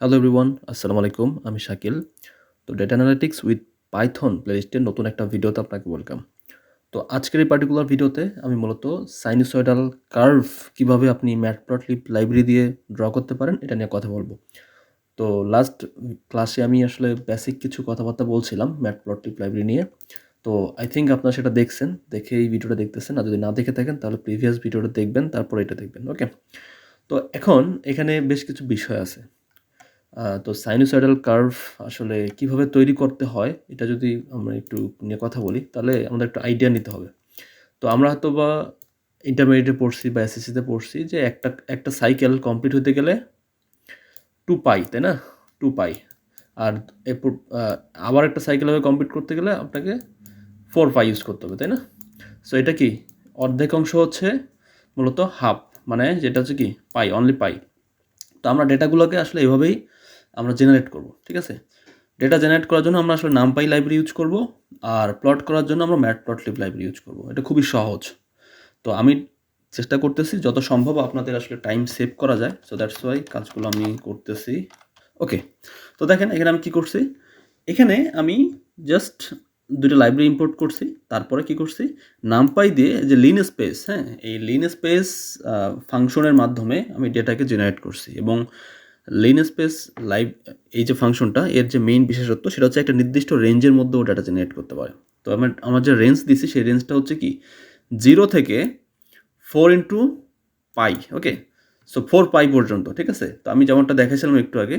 Hello everyone, আসসালামু আলাইকুম। আমি শাকিল। তো ডেটা অ্যানালিটিক্স উইথ পাইথন প্লেলিস্টের নতুন একটা ভিডিওতে আপনাকে ওয়েলকাম। তো আজকের এই পার্টিকুলার ভিডিওতে আমি মূলত সাইনুসয়েডাল কার্ভ কিভাবে আপনি ম্যাটপ্লটলিব লাইব্রেরি দিয়ে ড্র করতে পারেন এটা নিয়ে কথা বলবো। তো লাস্ট ক্লাসে আমি আসলে বেসিক কিছু কথাবার্তা বলছিলাম ম্যাটপ্লটলিব লাইব্রেরি নিয়ে। তো আই থিঙ্ক আপনারা সেটা দেখছেন, দেখে এই ভিডিওটা দেখতেছেন। আর যদি না দেখে থাকেন তাহলে প্রিভিয়াস ভিডিওটা দেখবেন, তারপর এটা দেখবেন। ওকে? তো এখন এখানে বেশ কিছু বিষয় আছে। তো সাইনুসয়েডাল কার্ভ আসলে কিভাবে তৈরি করতে হয় এটা যদি আমরা একটু নিয়ে কথা বলি তাহলে আমাদের একটা আইডিয়া নিতে হবে। তো আমরা হয়তোবা ইন্টারমিডিয়েটে পড়ছি বা এসএসসিতে পড়ছি যে একটা সাইকেল কমপ্লিট হতে গেলে 2π, তাই না? 2π। আর এরপর আবার একটা সাইকেল ভাবে কমপ্লিট করতে গেলে আপনাকে 4π ইউজ করতে হবে, তাই না? সো এটা কি অর্ধেক অংশ হচ্ছে মূলত হাফ, মানে যেটা হচ্ছে কি পাই, অনলি পাই। তো আমরা ডেটাগুলোকে আসলে এভাবেই আমরা জেনারেট করব, ঠিক আছে? ডেটা জেনারেট করার জন্য আমরা আসলে নামপাই লাইব্রেরি ইউজ করব, আর প্লট করার জন্য আমরা ম্যাটপ্লটলিব লাইব্রেরি ইউজ করব। এটা খুবই সহজ। তো আমি চেষ্টা করতেছি যত সম্ভব আপনাদের আসলে টাইম সেভ করা যায়। সো দ্যাটস ওয়াই কাজগুলো আমি করতেছি। ওকে, তো দেখেন এখানে আমি কি করছি। এখানে আমি জাস্ট দুটো লাইব্রেরি ইম্পোর্ট করছি, তারপরে কি করছি, নামপাই দিয়ে যে লিন স্পেস, হ্যাঁ, এই লিন স্পেস ফাংশনের মাধ্যমে আমি ডেটাকে জেনারেট করছি। এবং লিন স্পেস লাইভ এই যে ফাংশনটা, এর যে মেইন বিশেষত্ব সেটা হচ্ছে একটা নির্দিষ্ট রেঞ্জের মধ্যেও ডাটা জেনারেট করতে পারে। তো আমার যে রেঞ্জ দিছি সেই রেঞ্জটা হচ্ছে কি 0 থেকে 4 × π। ওকে, সো 4π পর্যন্ত, ঠিক আছে? তো আমি যেমনটা দেখাইছিলাম একটু আগে,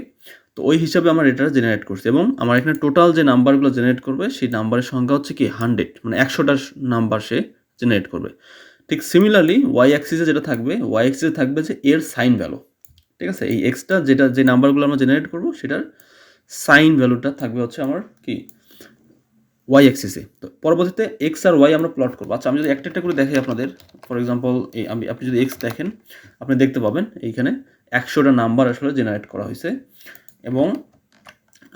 তো ওই হিসাবে আমার ডেটাটা জেনারেট করছি। এবং আমার এখানে টোটাল যে নাম্বারগুলো জেনারেট করবে সেই নাম্বারের সংখ্যা হচ্ছে কি 100, মানে 100টা নাম্বার সে জেনারেট করবে। ঠিক সিমিলারলি ওয়াই অ্যাক্সিসে যেটা থাকবে, ওয়াই অ্যাক্সিসে থাকবে যে এর সাইন ভ্যালু, ঠিক আছে? এই এক্সটা যেটা যে নাম্বারগুলো আমরা জেনারেট করব সেটার সাইন ভ্যালুটা থাকবে হচ্ছে আমার কি ওয়াই অ্যাক্সিসে। তো পরবর্তীতে এক্স আর ওয়াই আমরা প্লট করবো। আচ্ছা, আমি যদি একটা একটা করে দেখাই আপনাদের, ফর এক্সাম্পল আপনি যদি এক্স দেখেন, আপনি দেখতে পাবেন এইখানে 100টা নাম্বার আসলে জেনারেট করা হয়েছে। এবং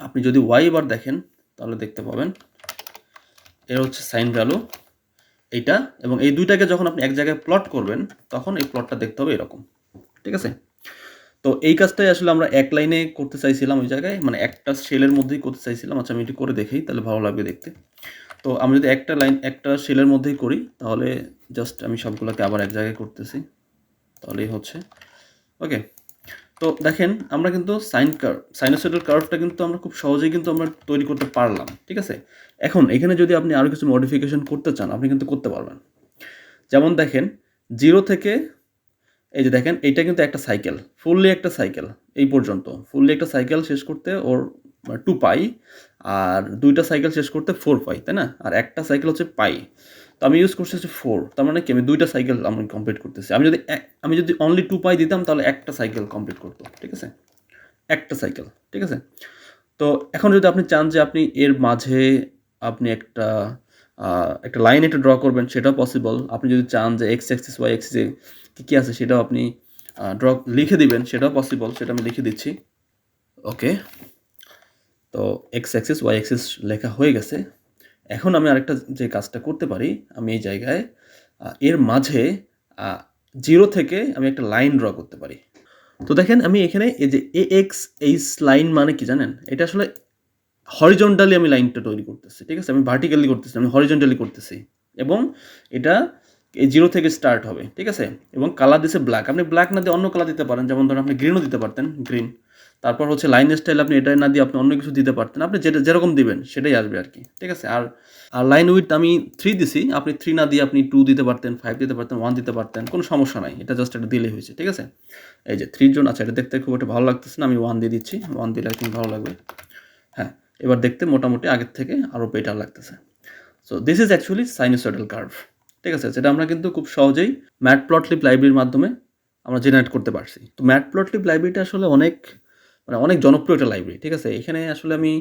আপনি যদি ওয়াই বার দেখেন তাহলে দেখতে পাবেন এর হচ্ছে সাইন ভ্যালু এইটা। এবং এই দুইটাকে যখন আপনি এক জায়গায় প্লট করবেন তখন এই প্লটটা দেখতে হবে এরকম, ঠিক আছে? তো এই কাজটাই আসলে আমরা এক লাইনে করতে চাইছিলাম ওই জায়গায়, মানে একটা সেলের মধ্যেই করতে চাইছিলাম। আচ্ছা, আমি এটি করে দেখি তাহলে ভালো লাগবে দেখতে। তো আমি যদি একটা সেলের মধ্যেই করি তাহলে জাস্ট আমি সবগুলোকে আবার এক জায়গায় করতেছি, তাহলেই হচ্ছে। ওকে, তো দেখেন আমরা কিন্তু সাইনোসয়েডাল কার্ভটা কিন্তু আমরা খুব সহজেই কিন্তু আমরা তৈরি করতে পারলাম, ঠিক আছে? এখন এখানে যদি আপনি আরও কিছু মডিফিকেশন করতে চান আপনি কিন্তু করতে পারবেন। যেমন দেখেন 0 থেকে এই যে দেখেন এইটা কিন্তু একটা সাইকেল, ফুললি একটা সাইকেল। এই পর্যন্ত ফুললি একটা সাইকেল শেষ করতে ওর 2π, আর দুইটা সাইকেল শেষ করতে 4π, তাই না? আর একটা সাইকেল হচ্ছে পাই। তো আমি ইউজ করছি হচ্ছে 4, তার মানে কি আমি দুইটা সাইকেল আমি কমপ্লিট করতেছি। আমি যদি অনলি 2π দিতাম তাহলে একটা সাইকেল কমপ্লিট করতো, ঠিক আছে? একটা সাইকেল, ঠিক আছে? তো এখন যদি আপনি চান যে আপনি এর মাঝে আপনি একটা লাইন একটা ড্র করবেন, সেটাও পসিবল। আপনি যদি চান যে এক্স অ্যাক্সিস ওয়াই অ্যাক্সিসে কী কী আছে সেটাও আপনি লিখে দিবেন, সেটাও পসিবল। সেটা আমি লিখে দিচ্ছি। ওকে, তো এক্স অ্যাক্সিস ওয়াই অ্যাক্সিস লেখা হয়ে গেছে। এখন আমি আরেকটা যে কাজটা করতে পারি, আমি এই জায়গায় এর মাঝে 0 থেকে আমি একটা লাইন ড্র করতে পারি। তো দেখেন আমি এখানে এই যে এ এক্স এইচ লাইন মানে কি জানেন? এটা আসলে হরিজন্টালি আমি লাইনটা তৈরি করতেছি, ঠিক আছে? আমি ভার্টিক্যালি করতেছি, আমি হরিজন্টালি করতেছি। এবং এটা এই 0 থেকে স্টার্ট হবে, ঠিক আছে? এবং কালার দিছে ব্ল্যাক। আপনি ব্ল্যাক না দিয়ে অন্য কালার দিতে পারেন, যেমন ধরুন আপনি গ্রিনও দিতে পারতেন, গ্রিন। তারপর হচ্ছে লাইন স্টাইল আপনি এটা না দিয়ে আপনি অন্য কিছু দিতে পারতেন। আপনি যেরকম দিবেন সেটাই আসবে আর কি, ঠিক আছে? আর লাইন উইথ আমি 3 দিছি, আপনি 3 না দিয়ে আপনি 2 দিতে পারতেন, 5 দিতে পারতেন, 1 দিতে পারতেন, কোনো সমস্যা নাই। এটা জাস্ট একটা দিলেই হয়েছে, ঠিক আছে? এই যে 3 জন, আচ্ছা এটা দেখতে খুব একটা ভালো লাগতেছে না, আমি 1 দিয়ে দিচ্ছি। 1 দিলে আই থিঙ্ক ভালো লাগবে। হ্যাঁ, এবার দেখতে মোটামুটি আগের থেকে আরও বেটার লাগতেছে। So this is actually sinusoidal curve, ঠিক আছে? যেটা আমরা কিন্তু খুব সহজেই ম্যাটপ্লটলিব লাইব্রেরির মাধ্যমে আমরা জেনারেট করতে পারছি। তো ম্যাটপ্লটলিব লাইব্রেরিটা আসলে অনেক জনপ্রিয় একটা লাইব্রেরি, ঠিক আছে? এখানে আসলে আমি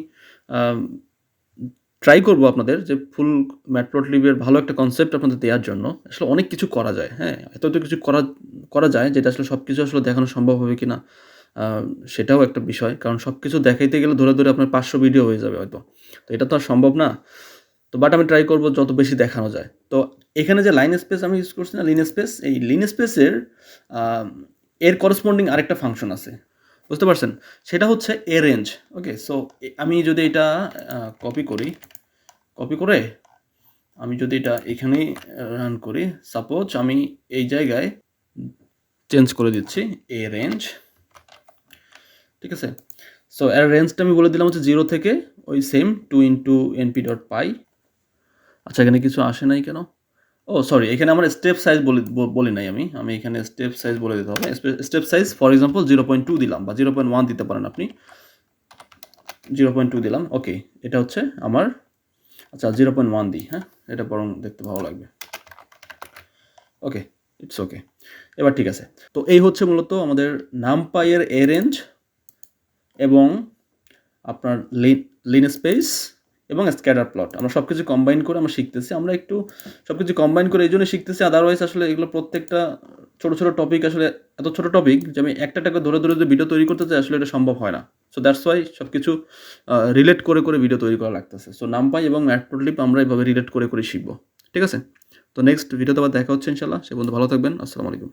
ট্রাই করবো আপনাদের যে ফুল ম্যাটপ্লটলিবের ভালো একটা কনসেপ্ট আপনাদের দেওয়ার জন্য। আসলে অনেক কিছু করা যায়, হ্যাঁ, এত কিছু করা যায় যেটা আসলে সব কিছু আসলে দেখানো সম্ভব হবে কিনা সেটাও একটা বিষয়। কারণ সব কিছু দেখাইতে গেলে ধরে আপনার 500 ভিডিও হয়ে যাবে হয়তো। তো এটা তো আর সম্ভব না। তো বাট আমি ট্রাই করবো যত বেশি দেখানো যায়। তো এখানে যে লাইন স্পেস আমি ইউজ করছি না, লিন স্পেস, এই লিন স্পেসের এর করসপন্ডিং আরেকটা ফাংশন আছে। বুঝতে পারছেন? সেটা হচ্ছে এ রেঞ্জ। ওকে, সো আমি যদি এটা কপি করে আমি যদি এটা এখানেই রান করি, সাপোজ আমি এই জায়গায় চেঞ্জ করে দিচ্ছি এ রেঞ্জ, ঠিক আছে? সো এর রেঞ্জটা আমি বলে দিলাম হচ্ছে 0 থেকে ওই সেম 2 ইনটু np.py। আচ্ছা, এখানে কিছু আসে নাই কেন? ও সরি, এখানে আমার স্টেপ সাইজ বলি নাই আমি এখানে স্টেপ সাইজ বলে দিতে হবে। স্টেপ সাইজ ফর এক্সাম্পল 0.2 দিলাম বা 0.1 দিতে পারেন আপনি। 0.2 দিলাম। ওকে, এটা হচ্ছে আমার, আচ্ছা 0.1 দিই, হ্যাঁ, এটা বরং দেখতে ভালো লাগবে। ওকে, ইটস ওকে, এবার ঠিক আছে। তো এই হচ্ছে মূলত আমাদের নামপাই এর এ রেঞ্জ এবং আপনার লিন স্পেস এবং স্ক্যাটার প্লট। আমরা সব কিছু কম্বাইন করে আমরা শিখতেছি। আমরা একটু সব কিছু কম্বাইন করে এই জন্য শিখতেছি, আদারওয়াইজ আসলে এগুলো প্রত্যেকটা ছোটো ছোটো টপিক, আসলে এত ছোটো টপিক যে আমি একটা ধরে যদি ভিডিও তৈরি করতে চাই আসলে এটা সম্ভব হয় না। সো দ্যাটস ওয়াই সব কিছু রিলেট করে ভিডিও তৈরি করা লাগতেছে। সো নামপাই এবং ম্যাটপ্লটলিব আমরা এইভাবে রিলেট করে শিখবো, ঠিক আছে? তো নেক্সট ভিডিওতে আবার দেখা হচ্ছে ইনশাল্লাহ। সে পর্যন্ত ভালো থাকবেন। আসসালামু আলাইকুম।